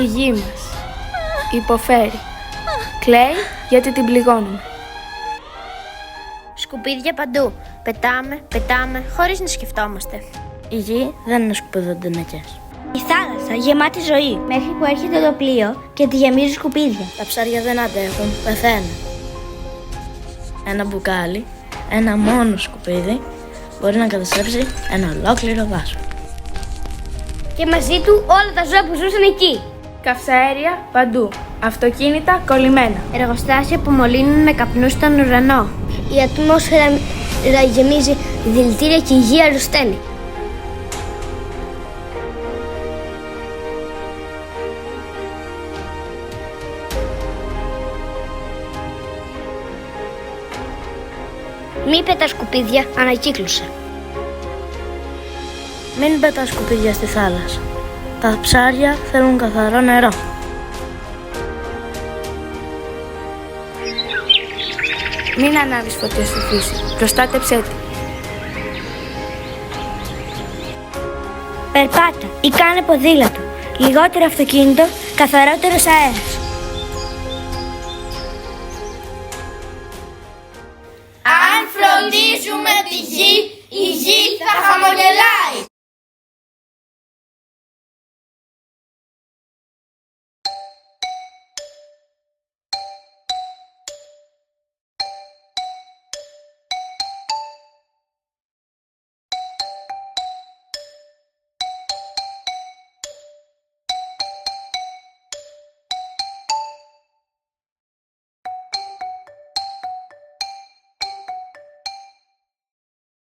Η γη μας υποφέρει. Κλαίει γιατί την πληγώνουμε. Σκουπίδια παντού. Πετάμε, χωρίς να σκεφτόμαστε. Η γη δεν είναι σκουπιδοντενεκές. Η θάλασσα γεμάτη ζωή, μέχρι που έρχεται το πλοίο και τη γεμίζει σκουπίδια. Τα ψάρια δεν αντέχουν, πεθαίνουν. Ένα μπουκάλι, ένα μόνο σκουπίδι, μπορεί να καταστρέψει ένα ολόκληρο δάσο. Και μαζί του όλα τα ζώα που ζούσαν εκεί. Καυσαέρια παντού. Αυτοκίνητα κολλημένα. Εργοστάσια που μολύνουν με καπνού στον ουρανό. Η ατμόσφαιρα γεμίζει δηλητήρια και η γη αρρωσταίνει. Μη πετά σκουπίδια, ανακύκλωσε. Μην πετάς σκουπίδια στη θάλασσα. Τα ψάρια θέλουν καθαρό νερό. Μην ανάβεις φωτιά στη φύση. Προστάτεψέ τη. Περπάτα ή κάνε ποδήλατο. Λιγότερο αυτοκίνητο, καθαρότερος αέρας. Αν φροντίζουμε τη γη, η γη θα χαμογελάει.